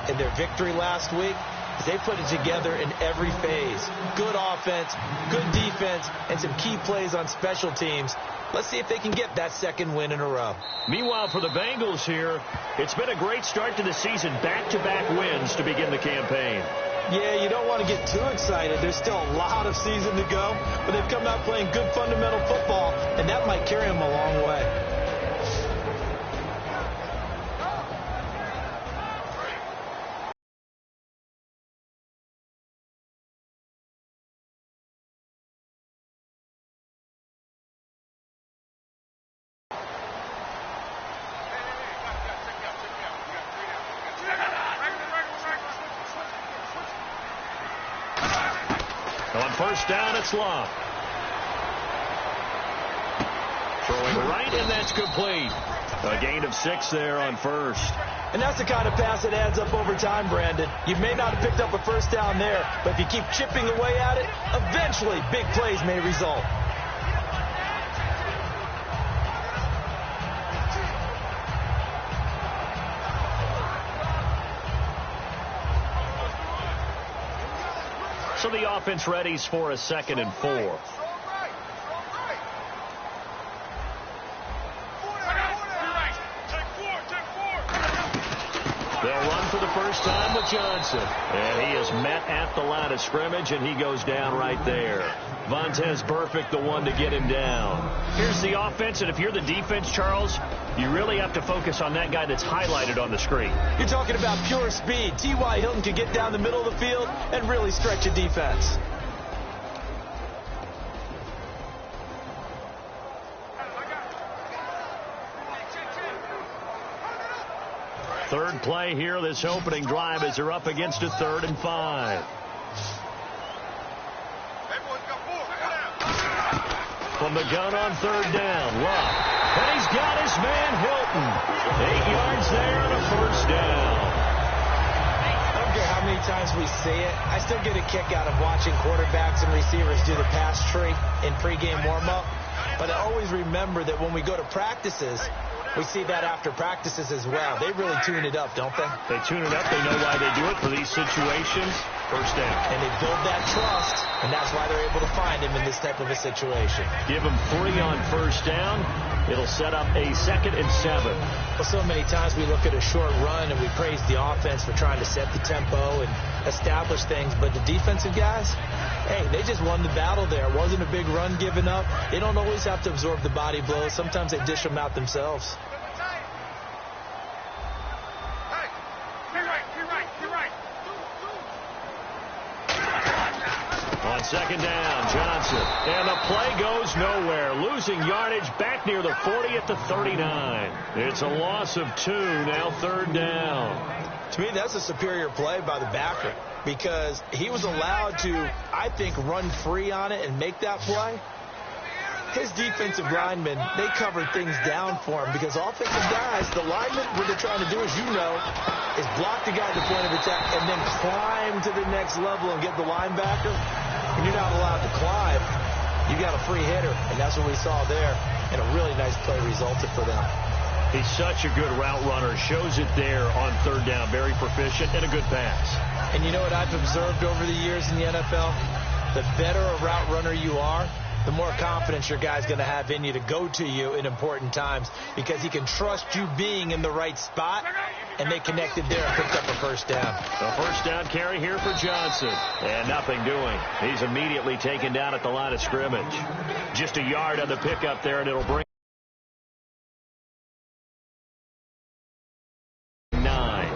in their victory last week is they put it together in every phase. Good offense, good defense, and some key plays on special teams. Let's see if they can get that second win in a row. Meanwhile, for the Bengals here, it's been a great start to the season. Back-to-back wins to begin the campaign. Yeah, you don't want to get too excited. There's still a lot of season to go, but they've come out playing good fundamental football, and that might carry them a long way. On first down, it's Love. Throwing right, and that's complete. A gain of 6 there on first. And that's the kind of pass that adds up over time, Brandon. You may not have picked up a first down there, but if you keep chipping away at it, eventually big plays may result. So the offense readies for a 2nd and 4. They'll run for the first time with Johnson. And he is met at the line of scrimmage, and he goes down right there. Vontez Burfict, the one to get him down. Here's the offense, and if you're the defense, Charles, you really have to focus on that guy that's highlighted on the screen. You're talking about pure speed. T.Y. Hilton can get down the middle of the field and really stretch a defense. Third play here, this opening drive, as they're up against a 3rd and 5. From the gun on 3rd down, Love. And he's got his man Hilton. 8 yards there and a first down. I don't care how many times we see it. I still get a kick out of watching quarterbacks and receivers do the pass tree in pregame warm-up. But I always remember that when we go to practices, we see that after practices as well. They really tune it up, don't they? They tune it up. They know why they do it for these situations. First down. And they build that trust, and that's why they're able to find him in this type of a situation. Give him 3 on first down. It'll set up a 2nd and 7. Well, so many times we look at a short run and we praise the offense for trying to set the tempo and establish things. But the defensive guys, hey, they just won the battle there. It wasn't a big run given up. They don't always have to absorb the body blows. Sometimes they dish them out themselves. On 2nd down, Johnson. And the play goes nowhere. Losing yardage back near the 40 at the 39. It's a loss of 2, now 3rd down. To me, that's a superior play by the backer because he was allowed to, I think, run free on it and make that play. His defensive linemen, they covered things down for him because offensive guys, the linemen, what they're trying to do, as you know, is block the guy at the point of attack and then climb to the next level and get the linebacker. When you're not allowed to climb, you got a free hitter, and that's what we saw there, and a really nice play resulted for them. He's such a good route runner. Shows it there on 3rd down. Very proficient and a good pass. And you know what I've observed over the years in the NFL? The better a route runner you are, the more confidence your guy's going to have in you to go to you in important times because he can trust you being in the right spot, and they connected there and picked up a first down. A first down carry here for Johnson, and nothing doing. He's immediately taken down at the line of scrimmage. Just a yard on the pickup there, and it'll bring 9.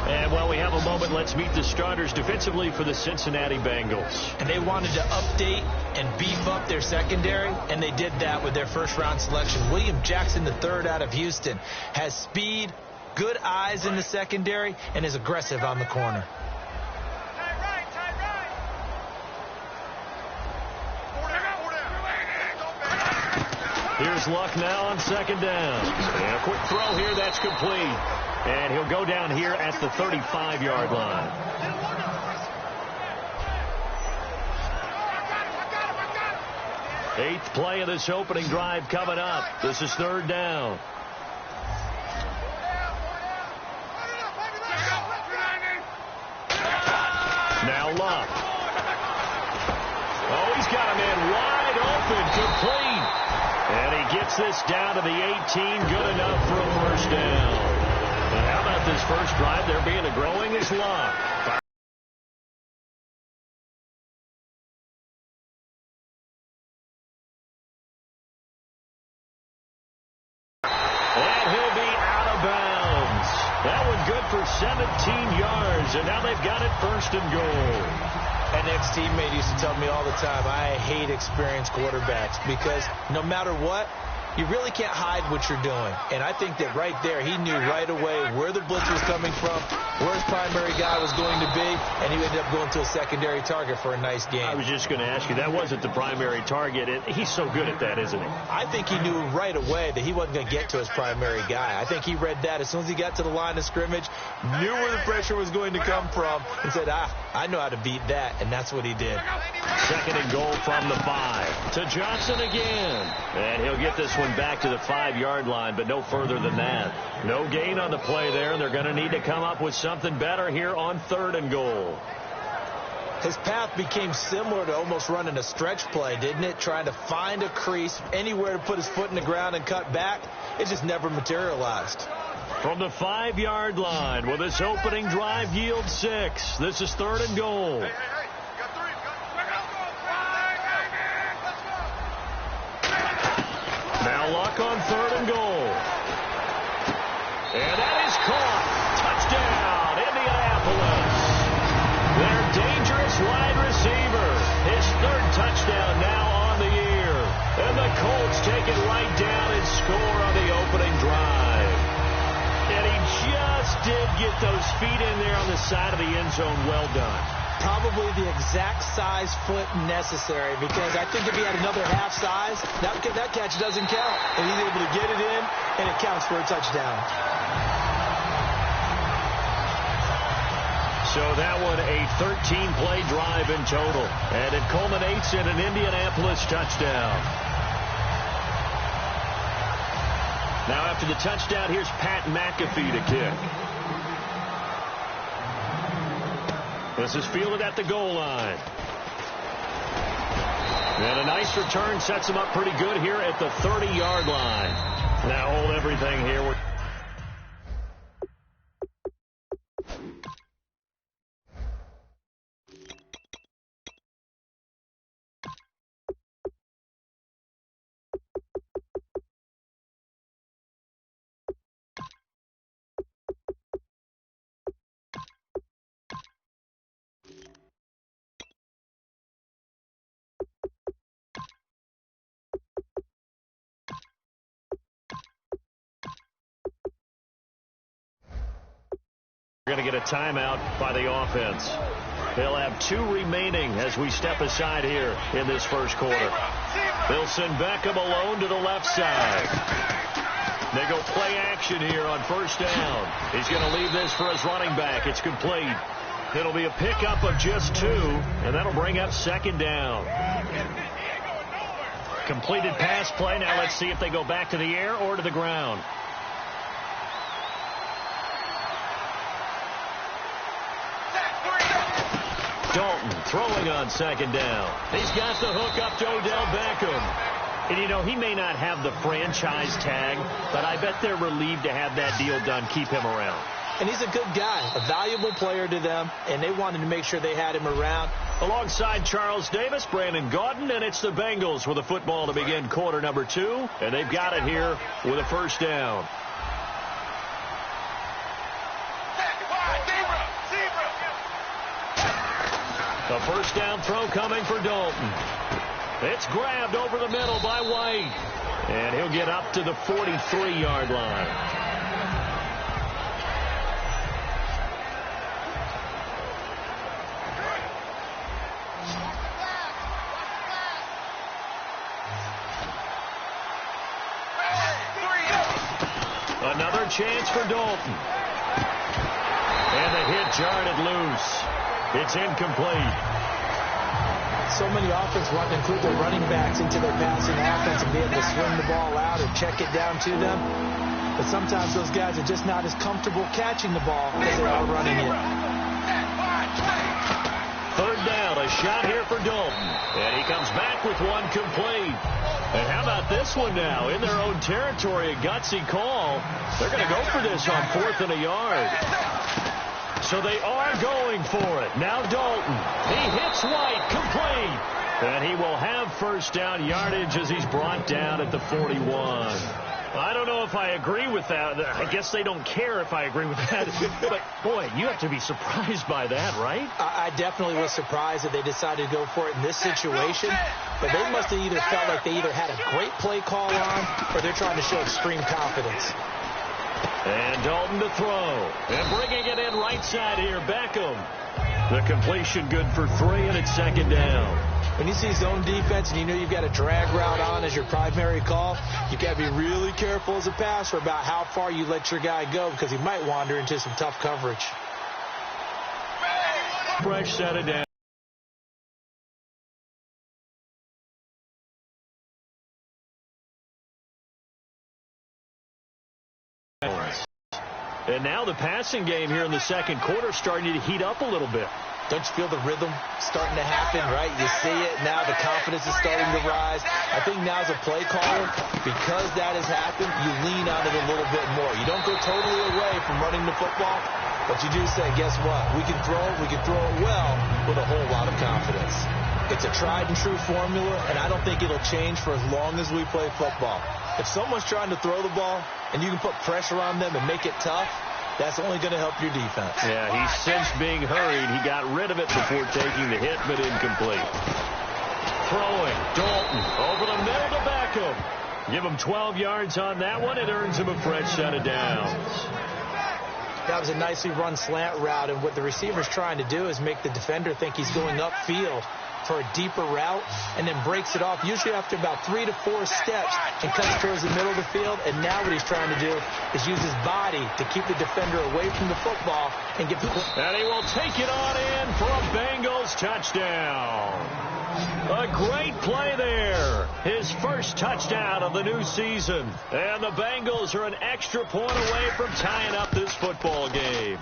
And while we have a moment, let's meet the starters defensively for the Cincinnati Bengals. And they wanted to update and beef up their secondary, and they did that with their first-round selection. William Jackson III out of Houston has speed, good eyes in the secondary, and is aggressive on the corner. Here's Luck now on 2nd down. And a quick throw here, that's complete. And he'll go down here at the 35-yard line. Eighth play of this opening drive coming up. This is 3rd down. Luck. Oh, he's got a man wide open, complete. And he gets this down to the 18, good enough for a first down. And how about this first drive? They're being growing his Luck. And he'll be out of bounds. That one good for 17 yards, and now they've got it first and goal. An ex-teammate used to tell me all the time, I hate experienced quarterbacks because no matter what, you really can't hide what you're doing. And I think that right there, he knew right away where the blitz was coming from, where his primary guy was going to be, and he ended up going to a secondary target for a nice game. I was just going to ask you, that wasn't the primary target. He's so good at that, isn't he? I think he knew right away that he wasn't going to get to his primary guy. I think he read that as soon as he got to the line of scrimmage, knew where the pressure was going to come from, and said, I know how to beat that, and that's what he did. Second and goal from the 5. To Johnson again. And he'll get this one back to the 5-yard line, but no further than that. No gain on the play there, and they're going to need to come up with something better here on 3rd and goal. His path became similar to almost running a stretch play, didn't it? Trying to find a crease, anywhere to put his foot in the ground and cut back. It just never materialized. From the 5-yard line, will this opening drive yield 6? This is 3rd and goal. Now Luck on 3rd and goal. And that is caught. Touchdown, Indianapolis. Their dangerous wide receiver. His 3rd touchdown now on the year. And the Colts take it right down and score on the opening drive. And he just did get those feet in there on the side of the end zone. Well done. Probably the exact size foot necessary, because I think if he had another half size, that catch doesn't count. And he's able to get it in, and it counts for a touchdown. So that one a 13-play drive in total, and it culminates in an Indianapolis touchdown. Now after the touchdown, here's Pat McAfee to kick. This is fielded at the goal line. And a nice return sets him up pretty good here at the 30-yard line. Now hold everything here. We're going to get a timeout by the offense. They'll have 2 remaining as we step aside here in this first quarter. They'll send Beckham alone to the left side. They go play action here on first down. He's going to leave this for his running back. It's complete. It'll be a pickup of just 2, and that'll bring up 2nd down. Completed pass play. Now let's see if they go back to the air or to the ground. Dalton throwing on 2nd down. He's got the hook up to Odell Beckham. And, you know, he may not have the franchise tag, but I bet they're relieved to have that deal done, keep him around. And he's a good guy, a valuable player to them, and they wanted to make sure they had him around. Alongside Charles Davis, Brandon Gaudin, and it's the Bengals with a football to begin quarter number 2, and they've got it here with a first down. A first down throw coming for Dalton. It's grabbed over the middle by White. And he'll get up to the 43-yard line. Another chance for Dalton. And the hit jarred it loose. It's incomplete. So many offenses want to include their running backs into their passing offense and be able to swing the ball out or check it down to them. But sometimes those guys are just not as comfortable catching the ball as they are running it. 3rd this one now? In their own territory, a gutsy call. They're going to go for this on 4th and a yard. So they are going for it. Now Dalton. He hits White. Complete. And he will have first down yardage as he's brought down at the 41. I don't know if I agree with that. I guess they don't care if I agree with that. But, boy, you have to be surprised by that, right? I definitely was surprised that they decided to go for it in this situation. But they must have either felt like they either had a great play call on or they're trying to show extreme confidence. And Dalton to throw. And bringing it in right side here, Beckham. The completion good for 3, and it's 2nd down. When you see zone defense and you know you've got a drag route on as your primary call, you've got to be really careful as a passer about how far you let your guy go because he might wander into some tough coverage. Fresh set it down. And now the passing game here in the second quarter starting to heat up a little bit. Don't you feel the rhythm starting to happen, right? You see it now. The confidence is starting to rise. I think now as a play caller, because that has happened, you lean on it a little bit more. You don't go totally away from running the football, but you do say, guess what? We can throw it well with a whole lot of confidence. It's a tried and true formula, and I don't think it'll change for as long as we play football. If someone's trying to throw the ball and you can put pressure on them and make it tough, that's only going to help your defense. Yeah, he's since being hurried. He got rid of it before taking the hit, but incomplete. Throwing. Dalton over the middle to Beckham. Give him 12 yards on that one. It earns him a fresh set of downs. That was a nicely run slant route, and what the receiver's trying to do is make the defender think he's going upfield for a deeper route and then breaks it off, usually after about 3 to 4 steps, and cuts towards the middle of the field. And now what he's trying to do is use his body to keep the defender away from the football and get the... And he will take it on in for a Bengals touchdown. A great play there. His first touchdown of the new season. And the Bengals are an extra point away from tying up this football game.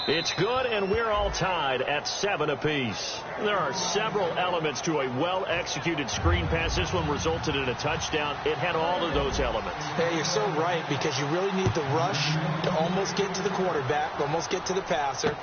It's good, and we're all tied at 7 apiece. There are several elements to a well-executed screen pass. This one resulted in a touchdown. It had all of those elements. Yeah, you're so right, because you really need the rush to almost get to the quarterback, almost get to the passer.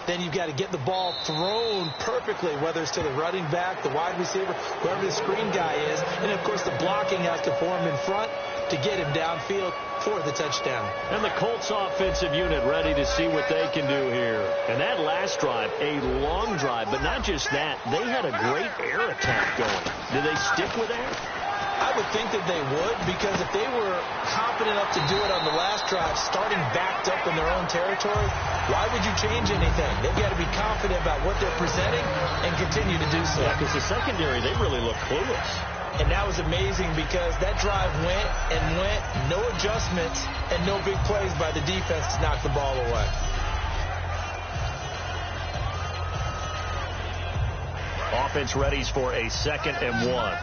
Then you've got to get the ball thrown perfectly, whether it's to the running back, the wide receiver, whoever the screen guy is. And, of course, the blocking has to form in front to get him downfield for the touchdown. And the Colts offensive unit ready to see what they can do here. And that last drive, a long drive, but not just that. They had a great air attack going. Did they stick with that? I would think that they would, because if they were confident enough to do it on the last drive, starting backed up in their own territory, why would you change anything? They've got to be confident about what they're presenting and continue to do so. Yeah, because the secondary, they really look clueless. And that was amazing, because that drive went and went, no adjustments, and no big plays by the defense to knock the ball away. Offense readies for a 2nd and 1.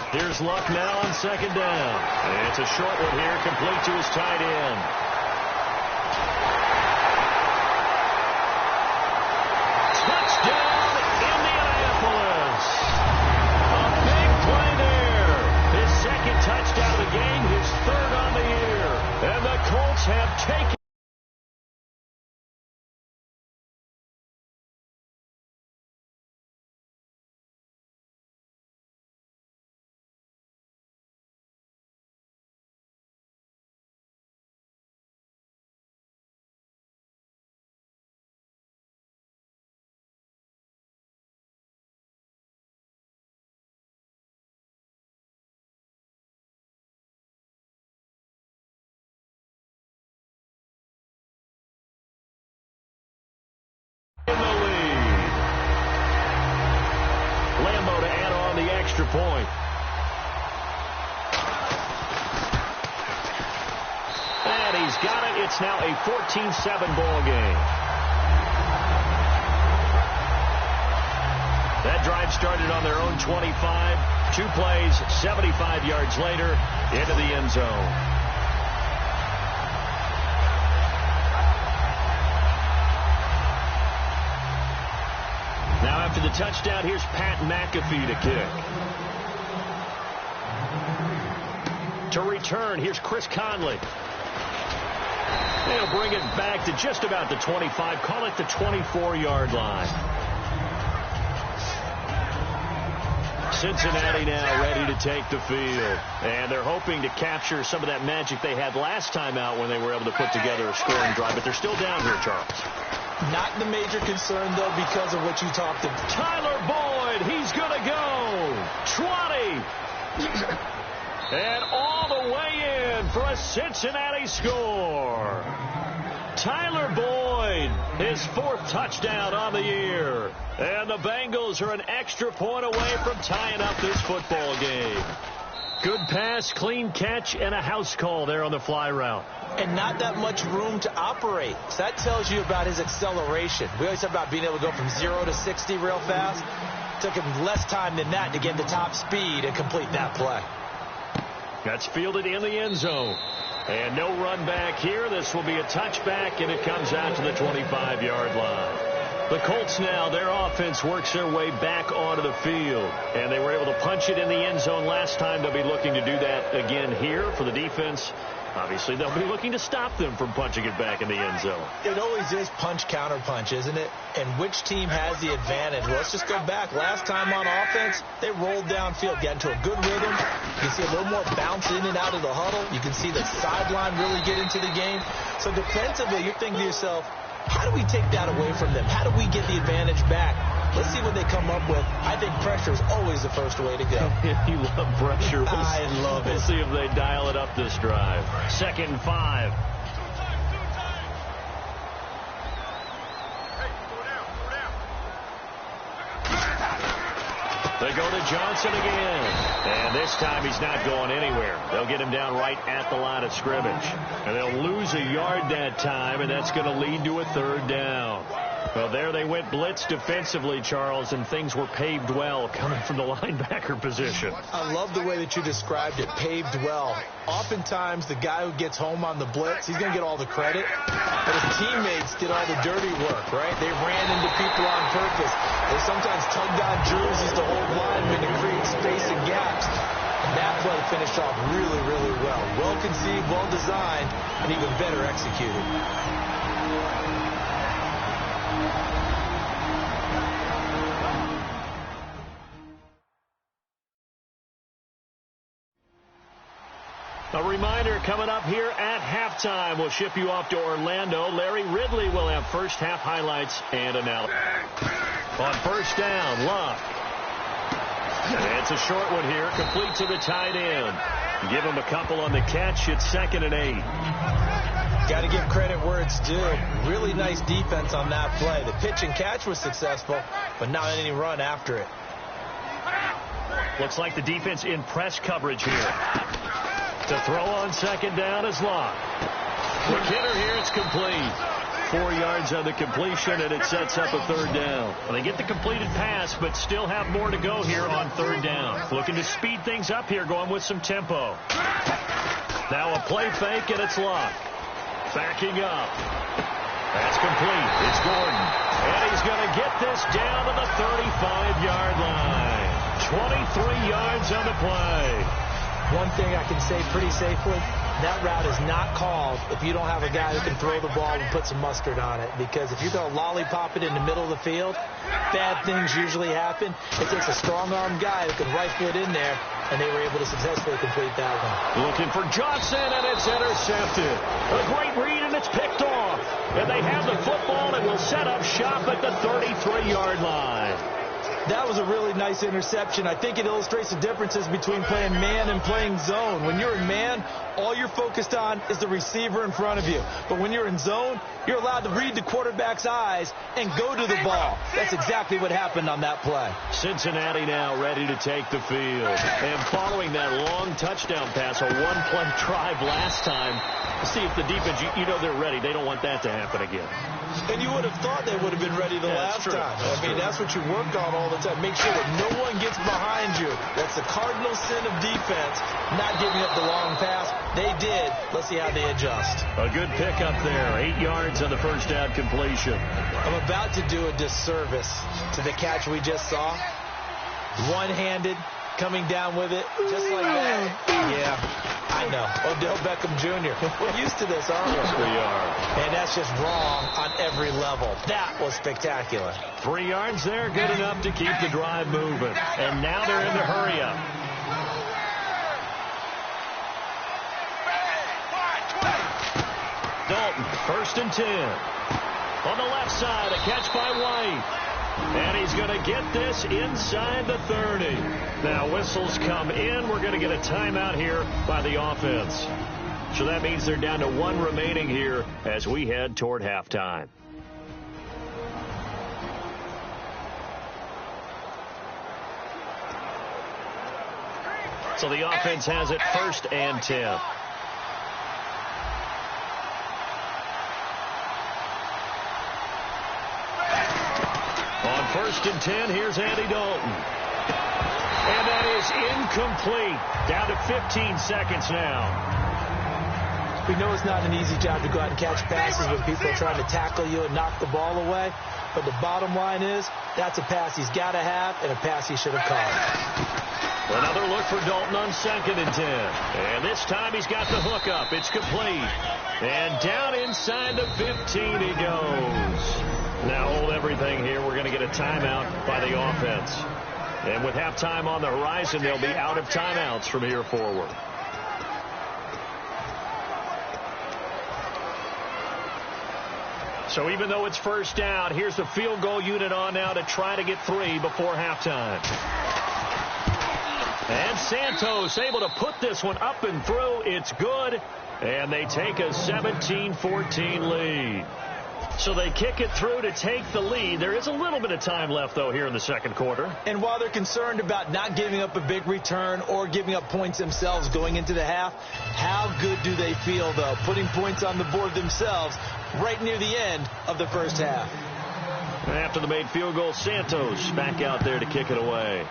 Here's Luck now on 2nd down. And it's a short one here, complete to his tight end. Touchdown, Indianapolis. A big play there. His 2nd touchdown of the game, his 3rd on the year. And the Colts have taken in the lead. Lambo to add on the extra point. And he's got it. It's now a 14-7 ball game. That drive started on their own 25. 2 plays, 75 yards later, into the end zone. After the touchdown, here's Pat McAfee to kick. To return, here's Chris Conley. They'll bring it back to just about the 25. Call it the 24-yard line. Cincinnati now ready to take the field. And they're hoping to capture some of that magic they had last time out when they were able to put together a scoring drive. But they're still down here, Charles. Not the major concern, though, because of what you talked about. Tyler Boyd, he's going to go. 20. And all the way in for a Cincinnati score. Tyler Boyd, his 4th touchdown on the year. And the Bengals are an extra point away from tying up this football game. Good pass, clean catch, and a house call there on the fly route. And not that much room to operate. So that tells you about his acceleration. We always talk about being able to go from 0 to 60 real fast. It took him less time than that to get the top speed and complete that play. That's fielded in the end zone. And no run back here. This will be a touchback, and it comes out to the 25-yard line. The Colts now, their offense works their way back onto the field. And they were able to punch it in the end zone last time. They'll be looking to do that again here for the defense. Obviously, they'll be looking to stop them from punching it back in the end zone. It always is punch-counter-punch, isn't it? And which team has the advantage? Well, let's just go back. Last time on offense, they rolled downfield, got into a good rhythm. You can see a little more bounce in and out of the huddle. You can see the sideline really get into the game. So defensively, you're thinking to yourself, how do we take that away from them? How do we get the advantage back? Let's see what they come up with. I think pressure is always the first way to go. You love pressure. I love it. We'll see if they dial it up this drive. 2nd and 5. They go to Johnson again. And this time he's not going anywhere. They'll get him down right at the line of scrimmage. And they'll lose a yard that time, and that's going to lead to a 3rd down. Well, there they went blitz defensively, Charles, and things were paved well coming from the linebacker position. I love the way that you described it, paved well. Oftentimes, the guy who gets home on the blitz, he's going to get all the credit, but his teammates did all the dirty work, right? They ran into people on purpose. They sometimes tugged on jerseys to hold linemen to create space and gaps. And that play finished off really, really well. Well conceived, well designed, and even better executed. A reminder coming up here at halftime. We'll ship you off to Orlando. Larry Ridley will have first half highlights and analysis. On first down, Love. And it's a short one here, complete to the tight end. Give him a couple on the catch. It's 2nd and 8. Got to give credit where it's due. Really nice defense on that play. The pitch and catch was successful, but not any run after it. Looks like the defense in press coverage here. To throw on 2nd down is Locke. McKinnon here, it's complete. 4 yards on the completion, and it sets up a 3rd down. Well, they get the completed pass, but still have more to go here on 3rd down. Looking to speed things up here, going with some tempo. Now a play fake, and it's Locke. Backing up. That's complete. It's Gordon. And he's going to get this down to the 35-yard line. 23 yards on the play. One thing I can say pretty safely, that route is not called if you don't have a guy who can throw the ball and put some mustard on it. Because if you're going to lollipop it in the middle of the field, bad things usually happen. It takes a strong-arm guy who can rifle it in there, and they were able to successfully complete that one. Looking for Johnson, and it's intercepted. A great read, and it's picked off. And they have the football and will set up shop at the 33-yard line. That was a really nice interception. I think it illustrates the differences between playing man and playing zone. When you're in man, all you're focused on is the receiver in front of you. But when you're in zone, you're allowed to read the quarterback's eyes and go to the ball. That's exactly what happened on that play. Cincinnati now ready to take the field. And following that long touchdown pass, a one-play drive last time, see if the defense, you know they're ready. They don't want that to happen again. And you would have thought they would have been ready the last time. I mean, that's what you work on all the time. Make sure that no one gets behind you. That's the cardinal sin of defense, not giving up the long pass. They did. Let's see how they adjust. A good pickup there. 8 yards on the first down completion. I'm about to do a disservice to the catch we just saw. One-handed, coming down with it, just like that. Yeah, I know. Odell Beckham Jr. We're used to this, aren't we? Yes, we are. And that's just wrong on every level. That was spectacular. 3 yards there, good enough to keep the drive moving. And now they're in the hurry-up. Dalton, 1st and 10. On the left side, a catch by White. And he's going to get this inside the 30. Now whistles come in. We're going to get a timeout here by the offense. So that means they're down to 1 remaining here as we head toward halftime. So the offense has it 1st and 10. On 1st and 10, here's Andy Dalton. And that is incomplete. Down to 15 seconds now. We know it's not an easy job to go out and catch passes when people are trying to tackle you and knock the ball away. But the bottom line is, that's a pass he's got to have and a pass he should have caught. Another look for Dalton on 2nd and 10. And this time he's got the hook up. It's complete. And down inside the 15 he goes. Now hold everything here. We're going to get a timeout by the offense. And with halftime on the horizon, they'll be out of timeouts from here forward. So even though it's 1st down, here's the field goal unit on now to try to get 3 before halftime. And Santos able to put this one up and through. It's good. And they take a 17-14 lead. So they kick it through to take the lead. There is a little bit of time left, though, here in the 2nd quarter. And while they're concerned about not giving up a big return or giving up points themselves going into the half, how good do they feel, though, putting points on the board themselves right near the end of the 1st half? After the made field goal, Santos back out there to kick it away.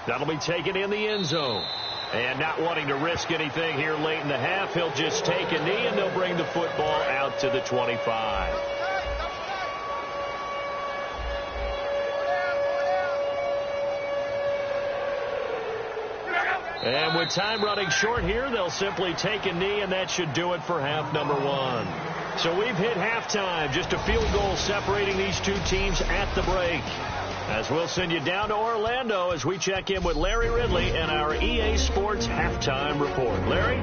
That'll be taken in the end zone. And not wanting to risk anything here late in the half, he'll just take a knee, and they'll bring the football out to the 25. And with time running short here, they'll simply take a knee, and that should do it for half number 1. So we've hit halftime. Just a field goal separating these two teams at the break. As we'll send you down to Orlando as we check in with Larry Ridley and our EA Sports Halftime Report. Larry?